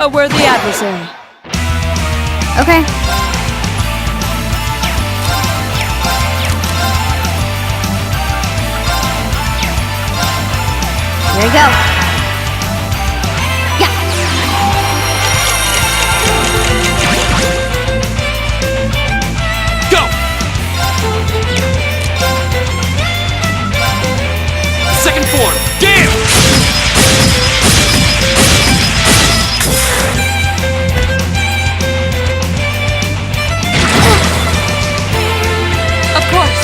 a worthy adversary. Okay. There you go. Yeah. Go! Second form, damn! Of course.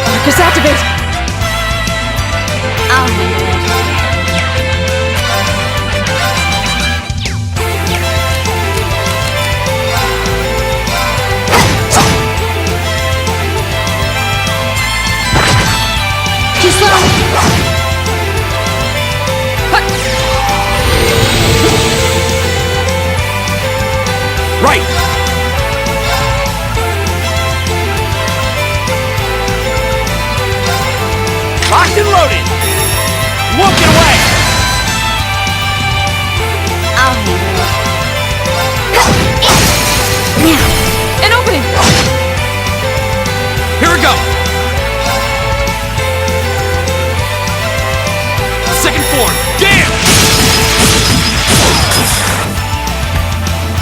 Marcus, activate! I'll handle it. Too slow. Right! Locked and loaded! You won't get away! I'll handle it. Now. An opening! Here we go! Second form, damn!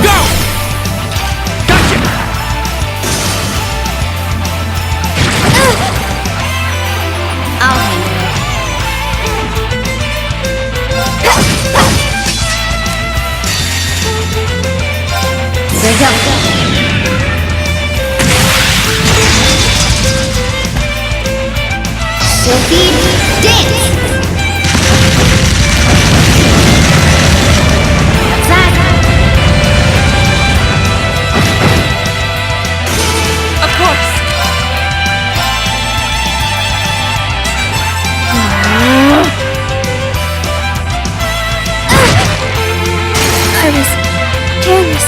Go! Gotcha! I'll handle it. There you go. Sophie, dance! That's that. Of course. I was careless.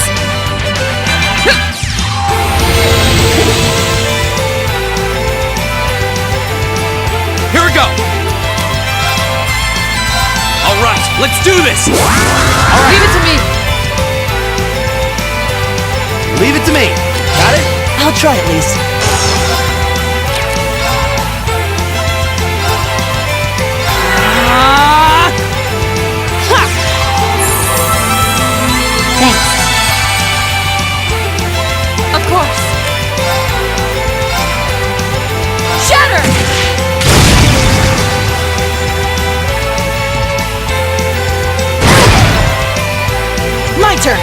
Here we go! Alright, let's do this! Alright, Leave it to me. leave it to me! Got it? I'll try at least. Thanks. Of course. Shatter! My turn.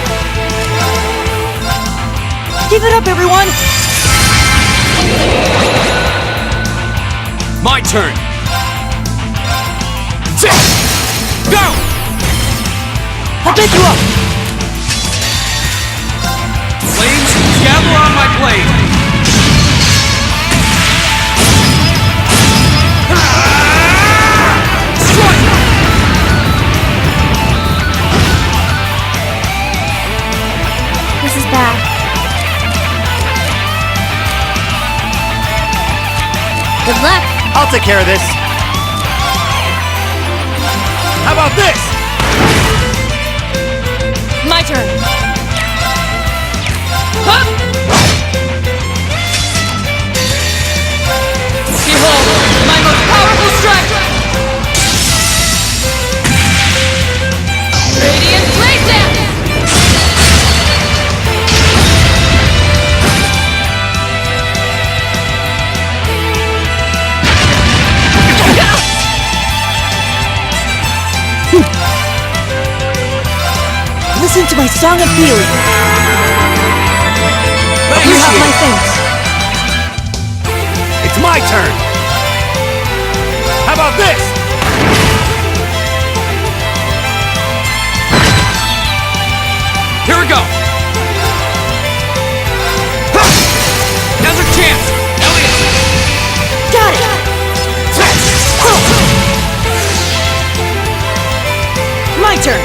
Give it up, everyone. My turn! Go! I'll pick you up. Flames, gather on my blade! Strike! This is bad. Good luck. I'll take care of this! How about this? My turn. Hup! Behold, my most powerful strike! Radiant Blade Dance! Listen to my song of healing. Thank You have you. my thanks. It's my turn! How about this? Here we go! Ha! Now's our chance! Elliot! Got it! My turn!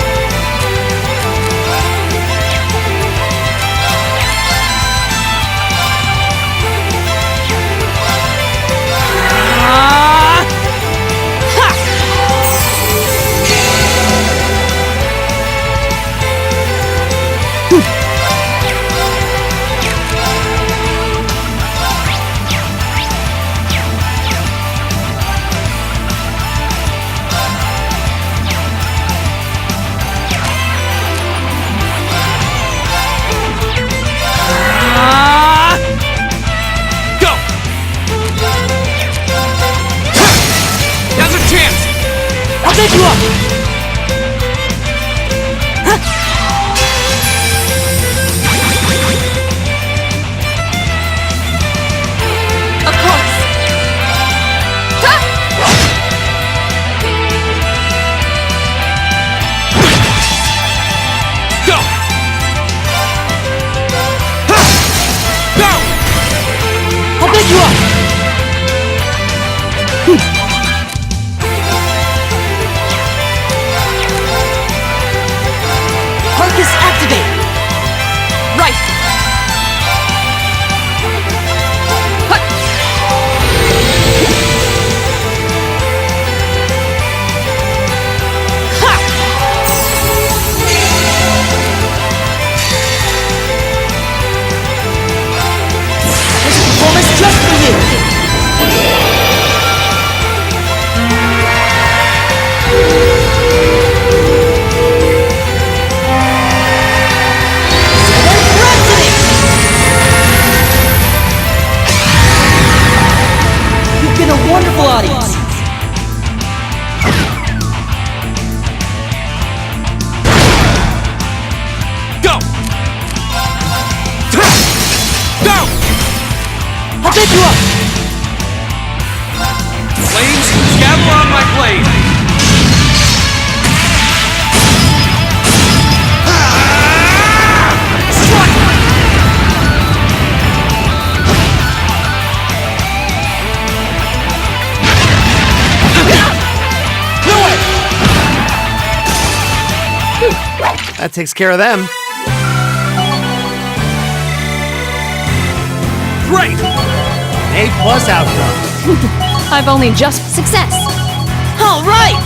you up! Of course! Go! Go! I'll pick you up! Harcus activate! Right! Hut. Ha! This performance just for you! You've been a wonderful audience! Go! Go! I'll pick you up! Flames, gather on my blade! Strike! Do it! That takes care of them. Great! A+ outcome. I've only just success. All right!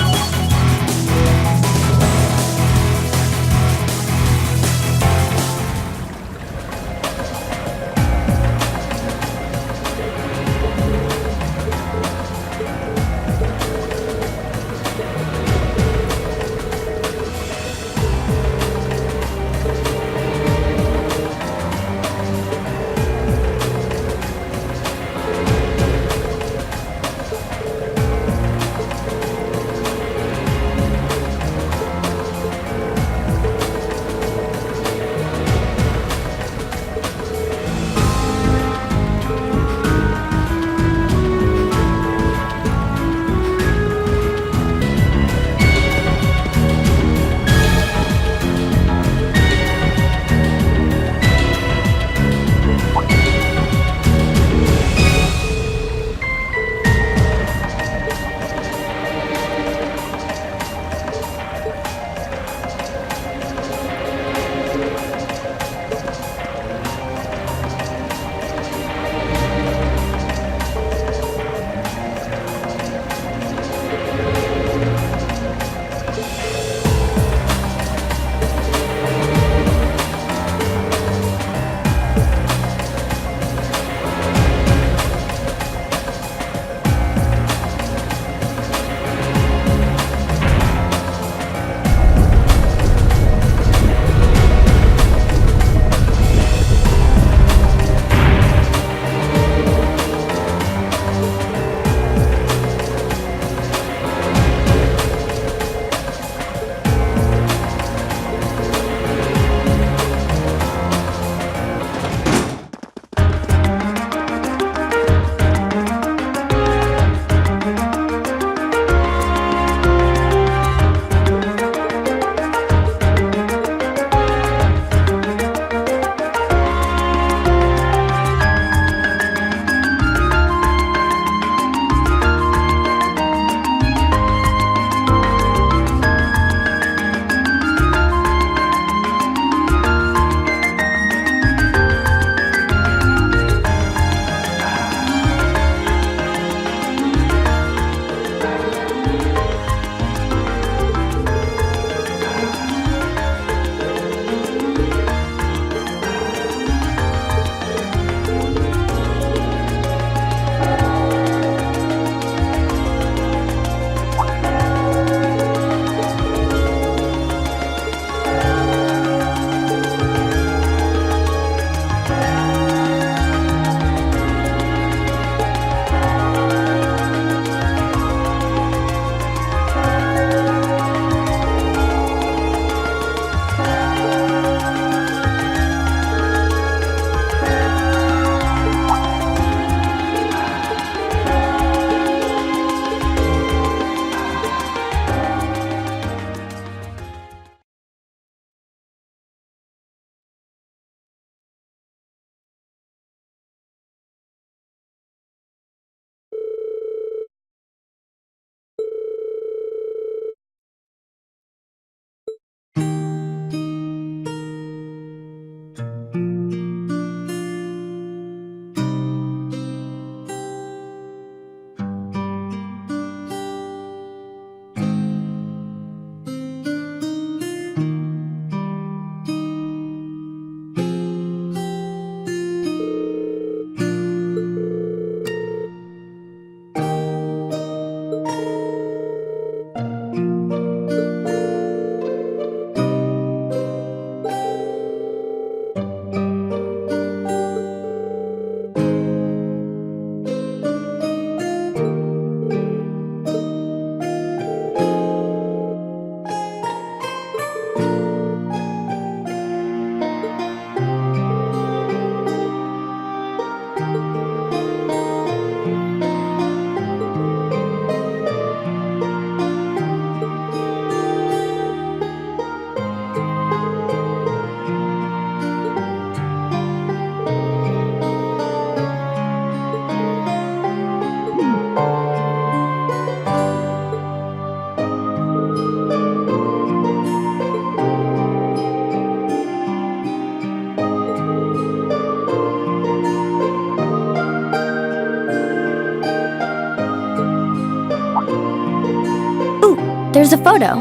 There's a photo.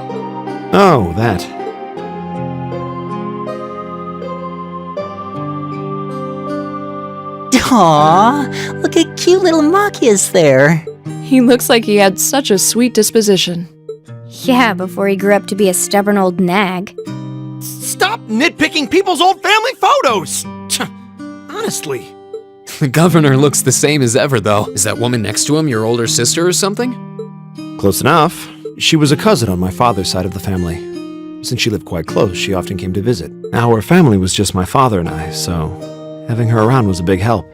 Oh, that. Aww, look at cute little Machias there. He looks like he had such a sweet disposition. Yeah, before he grew up to be a stubborn old nag. Stop nitpicking people's old family photos! Honestly. The governor looks the same as ever, though. Is that woman next to him your older sister or something? Close enough. She was a cousin on my father's side of the family. Since she lived quite close, she often came to visit. Our family was just my father and I, so having her around was a big help.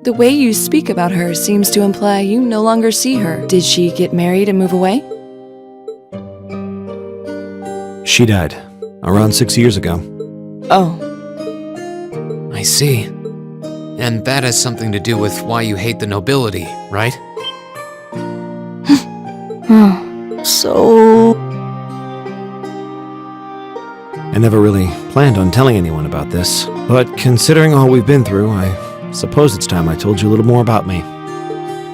The way you speak about her seems to imply you no longer see her. Did she get married and move away? She died around 6 years ago. Oh. I see. And that has something to do with why you hate the nobility, right? So... I never really planned on telling anyone about this, but considering all we've been through, I suppose it's time I told you a little more about me.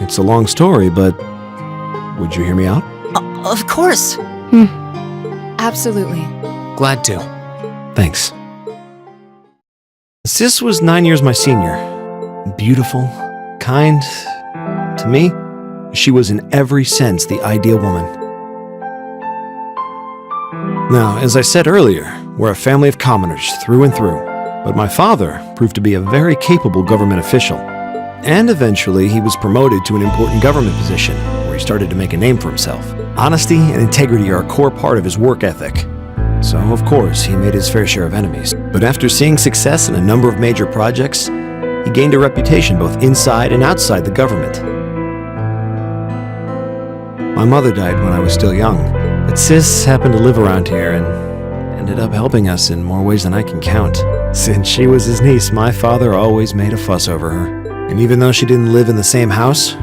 It's a long story, but would you hear me out? Of course. Absolutely. Glad to. Thanks. Sis was 9 years my senior. Beautiful, kind. To me, she was in every sense the ideal woman. Now, as I said earlier, we're a family of commoners through and through, but my father proved to be a very capable government official. And eventually, he was promoted to an important government position, where he started to make a name for himself. Honesty and integrity are a core part of his work ethic. So, of course, he made his fair share of enemies. But after seeing success in a number of major projects, he gained a reputation both inside and outside the government. My mother died when I was still young, but Sis happened to live around here and ended up helping us in more ways than I can count. Since she was his niece, my father always made a fuss over her. And even though she didn't live in the same house,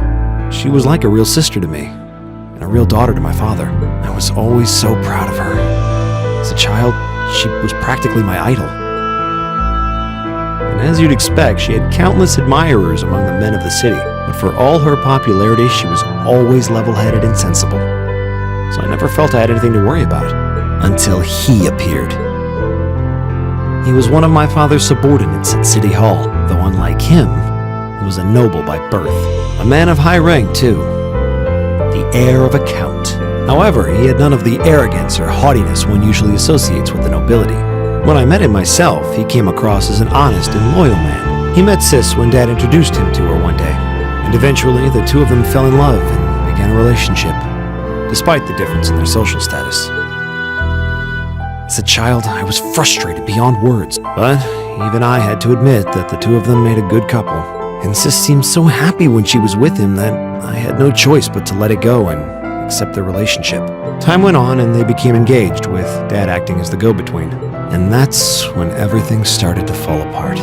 she was like a real sister to me, and a real daughter to my father. I was always so proud of her. As a child, she was practically my idol. And as you'd expect, she had countless admirers among the men of the city, but for all her popularity, she was always level-headed and sensible. So I never felt I had anything to worry about, until he appeared. He was one of my father's subordinates at City Hall, though unlike him, he was a noble by birth. A man of high rank, too. The heir of a count. However, he had none of the arrogance or haughtiness one usually associates with the nobility. When I met him myself, he came across as an honest and loyal man. He met Sis when Dad introduced him to her one day, and eventually the two of them fell in love and began a relationship, despite the difference in their social status. As a child, I was frustrated beyond words, but even I had to admit that the two of them made a good couple, and Sis seemed so happy when she was with him that I had no choice but to let it go and accept their relationship. Time went on and they became engaged, with Dad acting as the go-between. And that's when everything started to fall apart.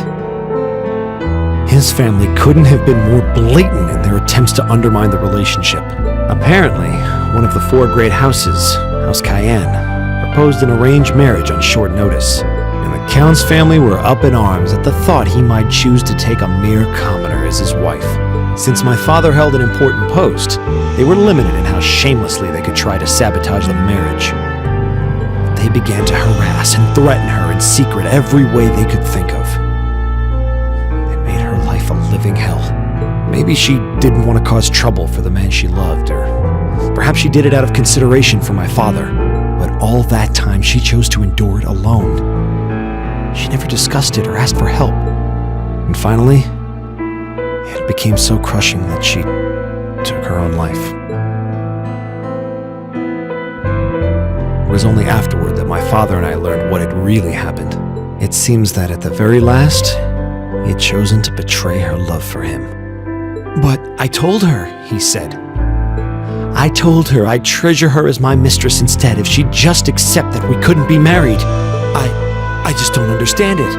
His family couldn't have been more blatant in their attempts to undermine the relationship. Apparently, one of the four great houses, House Cayenne, proposed an arranged marriage on short notice. And the Count's family were up in arms at the thought he might choose to take a mere commoner as his wife. Since my father held an important post, they were limited in how shamelessly they could try to sabotage the marriage. They began to harass and threaten her in secret every way they could think of. They made her life a living hell. Maybe she didn't want to cause trouble for the man she loved, or perhaps she did it out of consideration for my father. But all that time she chose to endure it alone. She never discussed it or asked for help. And finally, it became so crushing that she took her own life. It was only afterward that my father and I learned what had really happened. It seems that at the very last, he had chosen to betray her love for him. But I told her, he said. I told her I'd treasure her as my mistress instead if she'd just accept that we couldn't be married. I just don't understand it.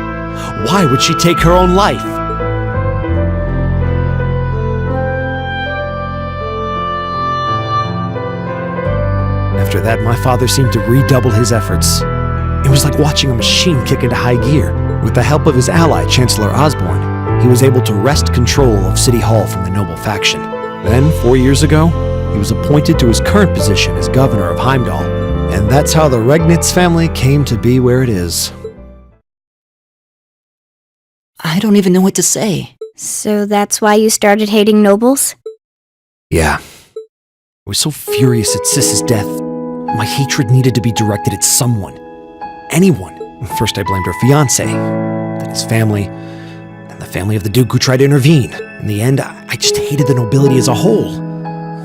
Why would she take her own life? After that, my father seemed to redouble his efforts. It was like watching a machine kick into high gear. With the help of his ally, Chancellor Osborne, he was able to wrest control of City Hall from the noble faction. Then, 4 years ago, he was appointed to his current position as governor of Heimdall, And that's how the Regnitz family came to be where it is. I don't even know what to say. So that's why you started hating nobles? Yeah. I was so furious at Sis's death. My hatred needed to be directed at someone. Anyone. First I blamed her fiancé, then his family, then the family of the Duke who tried to intervene. In the end, I just hated the nobility as a whole.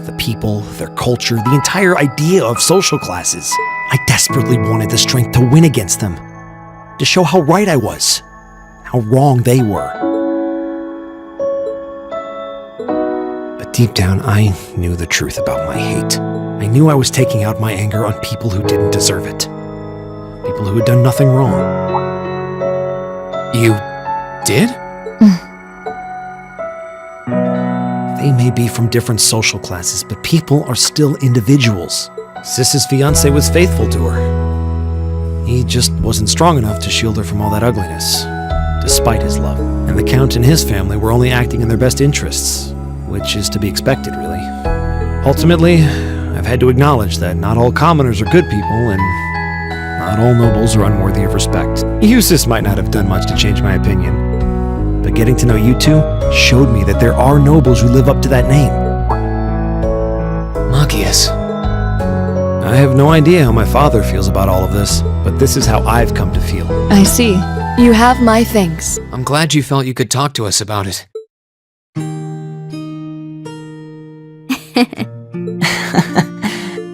The people, their culture, the entire idea of social classes. I desperately wanted the strength to win against them. To show how right I was. How wrong they were. But deep down, I knew the truth about my hate. I knew I was taking out my anger on people who didn't deserve it. People who had done nothing wrong. You did? They may be from different social classes, but people are still individuals. Sis's fiancé was faithful to her. He just wasn't strong enough to shield her from all that ugliness, despite his love. And the Count and his family were only acting in their best interests, which is to be expected, really. Ultimately, I've had to acknowledge that not all commoners are good people, and not all nobles are unworthy of respect. Eustace might not have done much to change my opinion, but getting to know you two showed me that there are nobles who live up to that name. Machias. I have no idea how my father feels about all of this, but this is how I've come to feel. I see. You have my thanks. I'm glad you felt you could talk to us about it.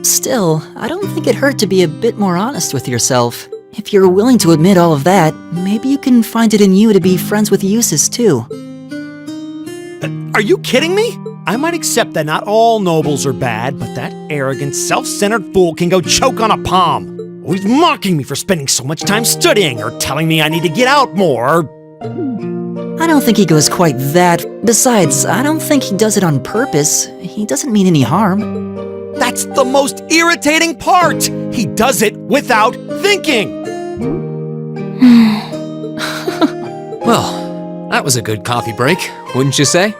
Still, I don't think it hurt to be a bit more honest with yourself. If you're willing to admit all of that, maybe you can find it in you to be friends with Eustace too. Are you kidding me? I might accept that not all nobles are bad, but that arrogant, self-centered fool can go choke on a palm. Always mocking me for spending so much time studying, or telling me I need to get out more. I don't think he goes quite that. Besides, I don't think he does it on purpose. He doesn't mean any harm. That's the most irritating part! He does it without thinking! Well, that was a good coffee break, wouldn't you say?